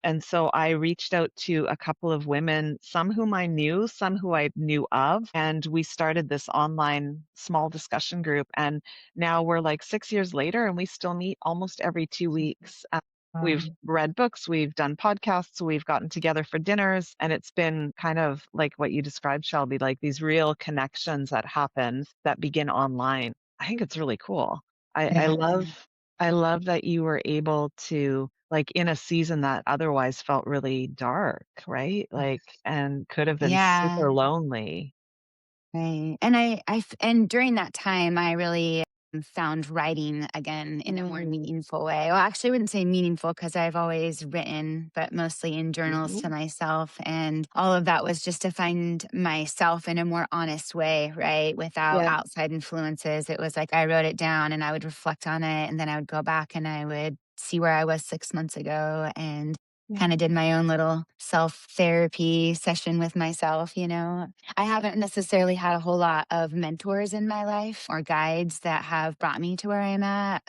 Speaker 5: And so I reached out to a couple of women, some whom I knew, some who I knew of, and we started this online small discussion group. And now we're like 6 years later, and we still meet almost every 2 weeks. We've read books, we've done podcasts, we've gotten together for dinners, and it's been kind of like what you described, Shelby, like these real connections that happen that begin online. I think it's really cool. I love that you were able to, like, in a season that otherwise felt really dark, right? Like, and could have been
Speaker 3: Yeah.
Speaker 5: super lonely.
Speaker 3: Right. And and during that time, I really found writing again in a more meaningful way. Well, actually, I wouldn't say meaningful because I've always written, but mostly in journals to myself. And all of that was just to find myself in a more honest way, right? Without
Speaker 5: Yeah.
Speaker 3: outside influences. It was like I wrote it down and I would reflect on it. And then I would go back and I would see where I was 6 months ago and kind of did my own little self therapy session with myself, I haven't necessarily had a whole lot of mentors in my life or guides that have brought me to where I'm at.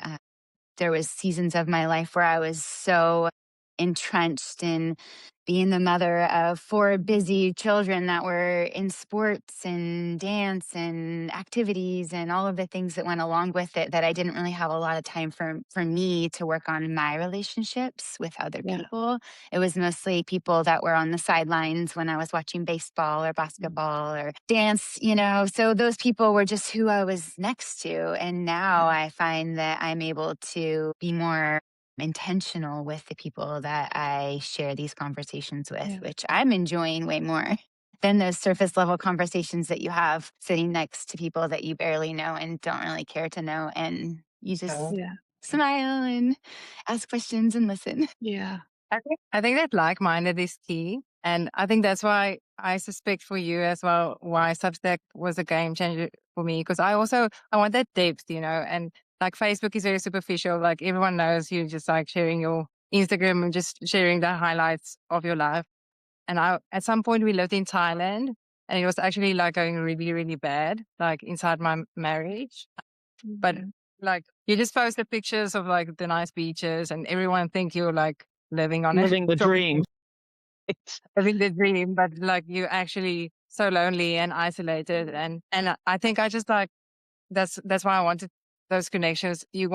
Speaker 3: There was seasons of my life where I was so entrenched in being the mother of 4 busy children that were in sports and dance and activities and all of the things that went along with it, that I didn't really have a lot of time for me to work on my relationships with other people. It was mostly people that were on the sidelines when I was watching baseball or basketball or dance, So those people were just who I was next to. And now I find that I'm able to be more intentional with the people that I share these conversations with, which I'm enjoying way more than those surface level conversations that you have sitting next to people that you barely know and don't really care to know. And you just
Speaker 5: Yeah.
Speaker 3: smile and ask questions and listen.
Speaker 5: Yeah.
Speaker 4: I think that like-minded is key. And I think that's why I suspect for you as well, why Substack was a game changer for me. Because I want that depth, and like Facebook is very superficial. Like everyone knows you just like sharing your Instagram and just sharing the highlights of your life. And at some point we lived in Thailand and it was actually like going really, really bad, like inside my marriage. But like you just post the pictures of like the nice beaches and everyone think you're like living on a
Speaker 5: Living the dream.
Speaker 4: living the dream, but like you actually so lonely and isolated. And I think I just like that's why I wanted those connections. We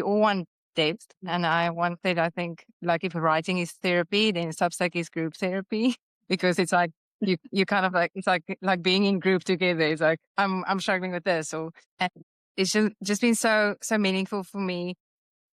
Speaker 4: all want depth, and I wanted, I think, like if writing is therapy, then Substack is group therapy because it's like you kind of like it's like being in group together. It's like I'm struggling with this, or and it's just been so meaningful for me.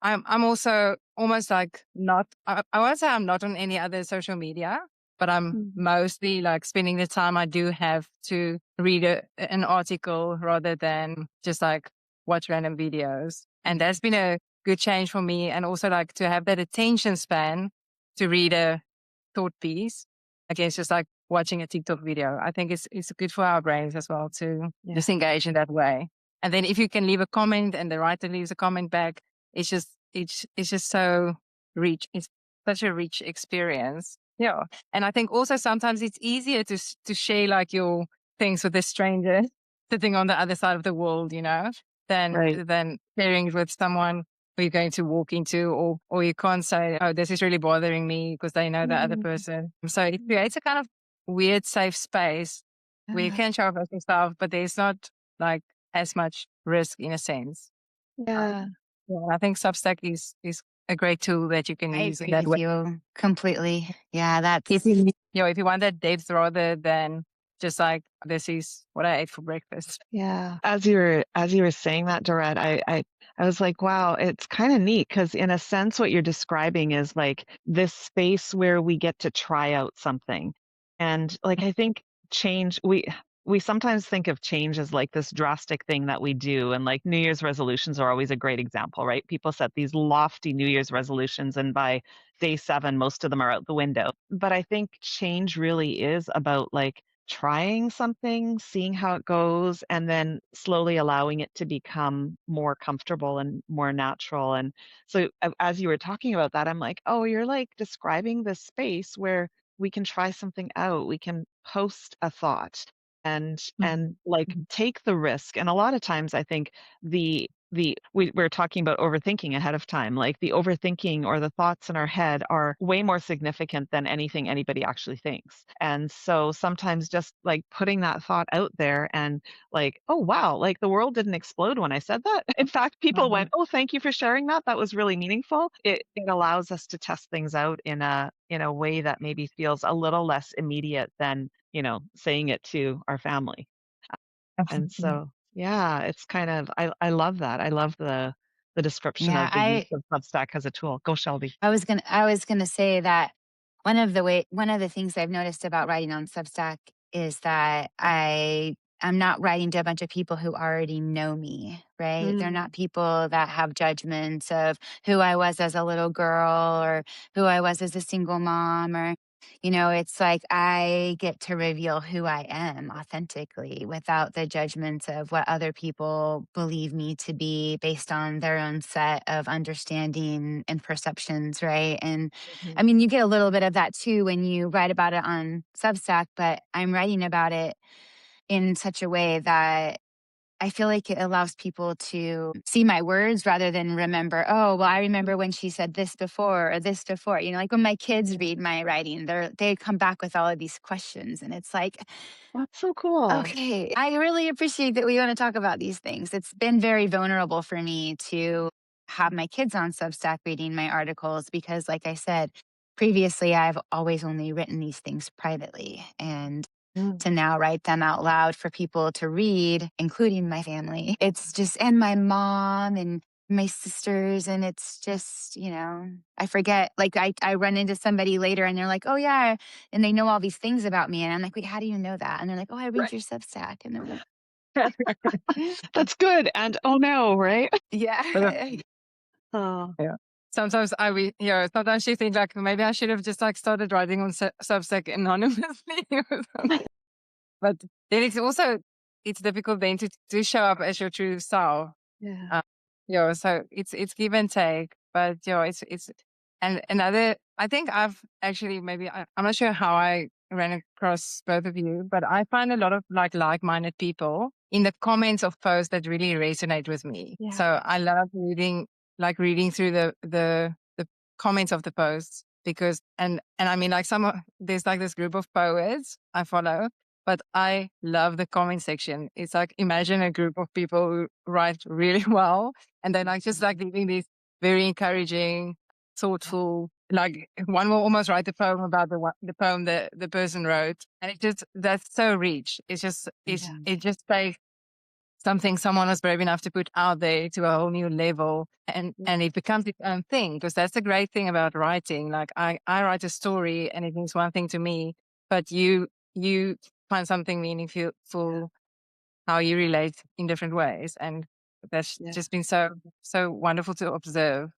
Speaker 4: I'm also almost like not, I won't say I'm not on any other social media, but I'm mostly like spending the time I do have to read an article rather than just like watch random videos. And that's been a good change for me. And also like to have that attention span to read a thought piece against just like watching a TikTok video. I think it's good for our brains as well to just engage in that way. And then if you can leave a comment and the writer leaves a comment back, it's just so rich. It's such a rich experience. Yeah. And I think also sometimes it's easier to share like your things with a stranger sitting on the other side of the world, than sharing it with someone who you're going to walk into, or you can't say, oh, this is really bothering me because they know the other person. So it creates a kind of weird safe space where you can show up as yourself, but there's not like as much risk in a sense.
Speaker 2: Yeah.
Speaker 4: Yeah, I think Substack is a great tool that you can
Speaker 3: I
Speaker 4: use in
Speaker 3: agree
Speaker 4: that
Speaker 3: with
Speaker 4: way.
Speaker 3: you completely. Yeah, that's
Speaker 4: If you want that depth rather than just like this is what I ate for breakfast.
Speaker 2: Yeah.
Speaker 5: As you were saying that, Dorette, I was like, wow, it's kind of neat because in a sense, what you're describing is like this space where we get to try out something. And like I think change, we sometimes think of change as like this drastic thing that we do. And like New Year's resolutions are always a great example, right? People set these lofty New Year's resolutions, and by day 7, most of them are out the window. But I think change really is about like trying something, seeing how it goes, and then slowly allowing it to become more comfortable and more natural. And so, as you were talking about that, I'm like, oh, you're like describing this space where we can try something out. We can post a thought and like take the risk. And a lot of times, I think we're talking about overthinking ahead of time. Like the overthinking or the thoughts in our head are way more significant than anything anybody actually thinks. And so sometimes just like putting that thought out there and like, oh wow, like the world didn't explode when I said that. In fact, people went, oh, thank you for sharing that. That was really meaningful. It allows us to test things out in a way that maybe feels a little less immediate than, saying it to our family. And so, yeah, it's kind of I love that. I love the description
Speaker 3: yeah,
Speaker 5: of the use of Substack as a tool. Go, Shelby.
Speaker 3: I was gonna say that one of the things I've noticed about writing on Substack is that I'm not writing to a bunch of people who already know me, right? They're not people that have judgments of who I was as a little girl or who I was as a single mom, or it's like I get to reveal who I am authentically without the judgments of what other people believe me to be based on their own set of understanding and perceptions, right? And I mean, you get a little bit of that too when you write about it on Substack, but I'm writing about it in such a way that I feel like it allows people to see my words rather than remember, oh, well, I remember when she said this before or this before. Like when my kids read my writing, they come back with all of these questions. And it's like,
Speaker 5: That's so cool.
Speaker 3: okay, I really appreciate that we want to talk about these things. It's been very vulnerable for me to have my kids on Substack reading my articles because, like I said, previously I've always only written these things privately. And to now write them out loud for people to read, including my family. It's just, and my mom and my sisters. And it's just, I forget, like I run into somebody later and they're like, oh yeah. And they know all these things about me. And I'm like, wait, how do you know that? And they're like, oh, I read your Substack. And I'm like,
Speaker 5: That's good. And oh no, right?
Speaker 3: yeah.
Speaker 5: Oh,
Speaker 4: Yeah. Sometimes sometimes you think like maybe I should have just like started writing on Substack anonymously or something. But then it's difficult then to show up as your true self.
Speaker 2: Yeah.
Speaker 4: So it's give and take, but it's and another. I think I've actually maybe I'm not sure how I ran across both of you, but I find a lot of like-minded people in the comments of posts that really resonate with me.
Speaker 5: Yeah.
Speaker 4: So I love reading through the comments of the posts because and I mean there's like this group of poets I follow, but I love the comment section. It's like imagine a group of people who write really well and they're just leaving these very encouraging, thoughtful, like one will almost write a poem about the poem that the person wrote. And that's so rich. It just takes something someone was brave enough to put out there to a whole new level and it becomes its own thing. Because that's the great thing about writing. Like I write a story and it means one thing to me, but you find something meaningful how you relate in different ways. And that's just been so wonderful to observe.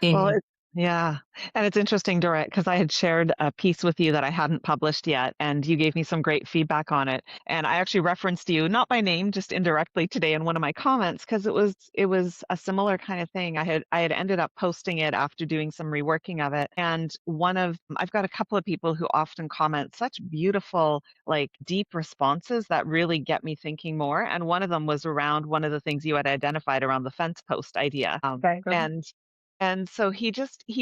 Speaker 5: Well, yeah. And it's interesting, Dorette, because I had shared a piece with you that I hadn't published yet, and you gave me some great feedback on it. And I actually referenced you, not by name, just indirectly today in one of my comments, because it was a similar kind of thing. I had ended up posting it after doing some reworking of it. And I've got a couple of people who often comment such beautiful, like deep responses that really get me thinking more. And one of them was around one of the things you had identified around the fence post idea. And so he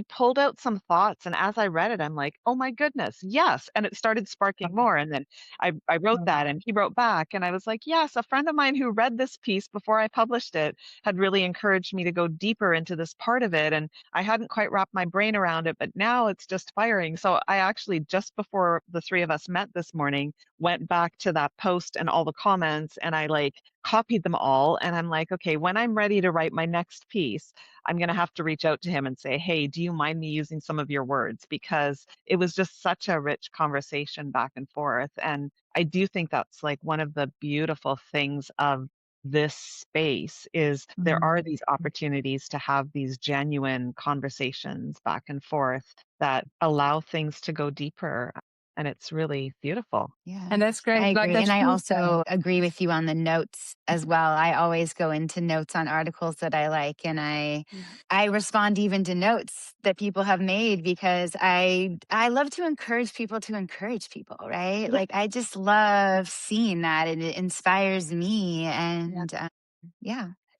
Speaker 5: pulled out some thoughts. And as I read it, I'm like, oh my goodness, yes. And it started sparking more. And then I wrote that and he wrote back. And I was like, yes, a friend of mine who read this piece before I published it had really encouraged me to go deeper into this part of it. And I hadn't quite wrapped my brain around it, but now it's just firing. So I actually, just before the three of us met this morning, went back to that post and all the comments and I copied them all. And I'm like, okay, when I'm ready to write my next piece, I'm going to have to reach out to him and say, hey, do you mind me using some of your words? Because it was just such a rich conversation back and forth. And I do think that's like one of the beautiful things of this space is there are these opportunities to have these genuine conversations back and forth that allow things to go deeper. And it's really beautiful.
Speaker 3: Yeah.
Speaker 4: And that's great.
Speaker 3: I agree.
Speaker 4: That's
Speaker 3: And I
Speaker 4: true.
Speaker 3: also agree with you on the notes as well. I always go into notes on articles that I like and I respond even to notes that people have made because I love to encourage people, right?
Speaker 5: Yeah.
Speaker 3: Like I just love seeing that and it inspires me and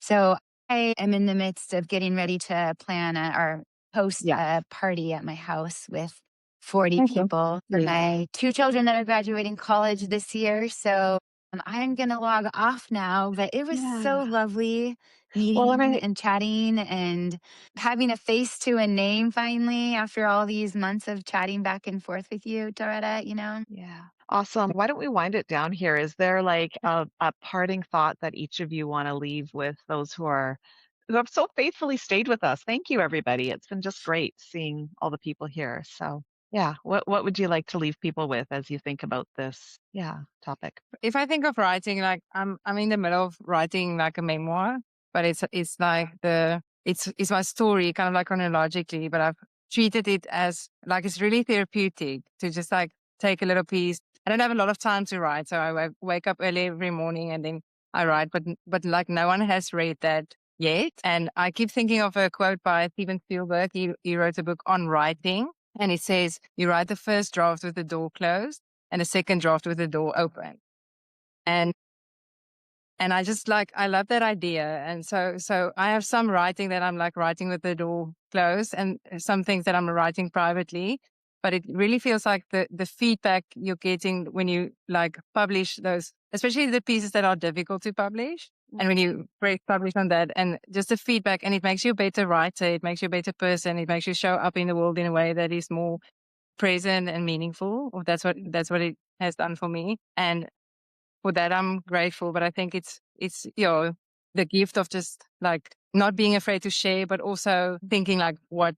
Speaker 3: So I am in the midst of getting ready to plan or host a party at my house with 40 people for my two children that are graduating college this year. So I'm going to log off now, but it was so lovely meeting and chatting and having a face to a name finally after all these months of chatting back and forth with you, Doretta,
Speaker 5: Yeah. Awesome. Why don't we wind it down here? Is there like a parting thought that each of you want to leave with those who have so faithfully stayed with us? Thank you, everybody. It's been just great seeing all the people here. So yeah, what would you like to leave people with as you think about this topic?
Speaker 4: If I think of writing, like I'm in the middle of writing like a memoir, but it's like it's my story kind of like chronologically, but I've treated it as like it's really therapeutic to just like take a little piece. I don't have a lot of time to write, so I wake up early every morning and then I write, but like no one has read that yet. And I keep thinking of a quote by Steven Spielberg. He wrote a book on writing and it says, you write the first draft with the door closed and a second draft with the door open. And I just I love that idea. And so I have some writing that I'm like writing with the door closed and some things that I'm writing privately. But it really feels like the feedback you're getting when you like publish those, especially the pieces that are difficult to publish. And when you press publish on that and just the feedback, and it makes you a better writer, it makes you a better person, it makes you show up in the world in a way that is more present and meaningful. Or that's what it has done for me. And for that, I'm grateful. But I think it's the gift of just like not being afraid to share, but also thinking like, what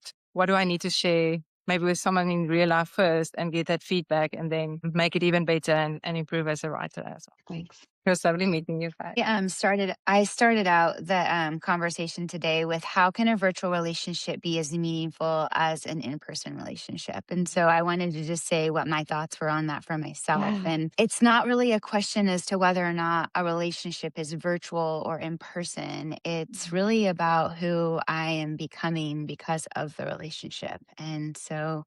Speaker 4: do I need to share? Maybe with someone in real life first and get that feedback and then make it even better and improve as a writer as well.
Speaker 5: Thanks.
Speaker 4: It was lovely meeting you, Faye.
Speaker 3: I started out the conversation today with how can a virtual relationship be as meaningful as an in-person relationship? And so I wanted to just say what my thoughts were on that for myself.
Speaker 5: Yeah.
Speaker 3: And it's not really a question as to whether or not a relationship is virtual or in person. It's really about who I am becoming because of the relationship. And so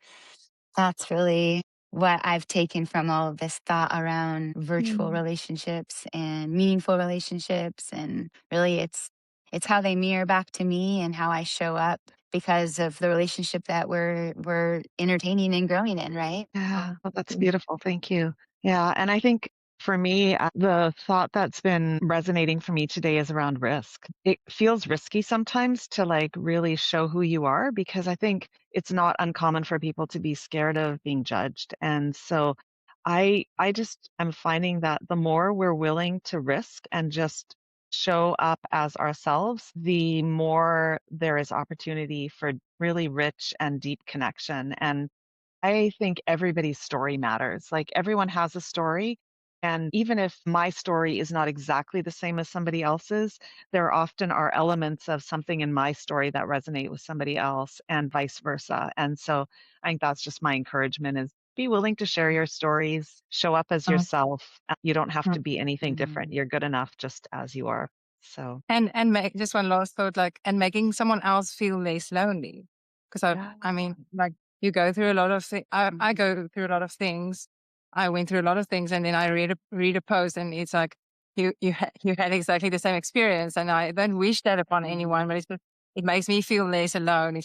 Speaker 3: that's really what I've taken from all of this thought around virtual relationships and meaningful relationships. And really it's how they mirror back to me and how I show up because of the relationship that we're entertaining and growing in, right?
Speaker 5: Yeah, well, that's beautiful. Thank you. Yeah, and I think for me, the thought that's been resonating for me today is around risk. It feels risky sometimes to like really show who you are because I think it's not uncommon for people to be scared of being judged. And so I just am finding that the more we're willing to risk and just show up as ourselves, the more there is opportunity for really rich and deep connection. And I think everybody's story matters. Like everyone has a story. And even if my story is not exactly the same as somebody else's, there often are elements of something in my story that resonate with somebody else and vice versa. And so I think that's just my encouragement is be willing to share your stories, show up as yourself. You don't have to be anything different. You're good enough just as you are. So
Speaker 4: And make just one last thought, like, and making someone else feel less lonely. Because I mean, like, you go through a lot of things. I go through a lot of things. I went through a lot of things, and then I read a post, and it's like you had exactly the same experience, and I don't wish that upon anyone, but it makes me feel less alone.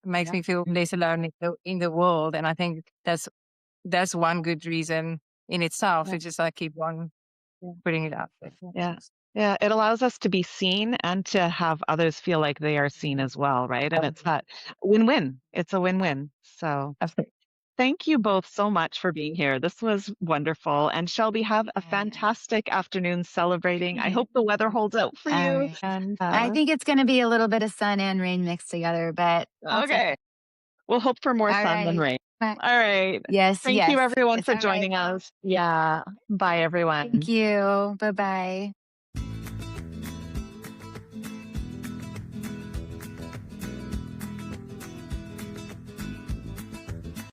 Speaker 4: Makes me feel less alone in the world, and I think that's one good reason in itself to just like keep on putting it out there.
Speaker 5: yeah. Yeah, it allows us to be seen and to have others feel like they are seen as well, right? And it's that win-win. It's a win-win. So
Speaker 4: Absolutely.
Speaker 5: thank you both so much for being here. This was wonderful. And Shelby, have a fantastic afternoon celebrating. I hope the weather holds out for you.
Speaker 3: Right.
Speaker 5: And
Speaker 3: I think it's going to be a little bit of sun and rain mixed together, but
Speaker 5: okay, we'll hope for more
Speaker 3: all
Speaker 5: sun than
Speaker 3: right.
Speaker 5: rain.
Speaker 3: Bye.
Speaker 5: All right.
Speaker 3: Yes,
Speaker 5: Thank you,
Speaker 3: yes.
Speaker 5: everyone,
Speaker 3: It's
Speaker 5: for
Speaker 3: all right.
Speaker 5: joining us. Yeah. Bye, everyone.
Speaker 3: Thank you. Bye-bye.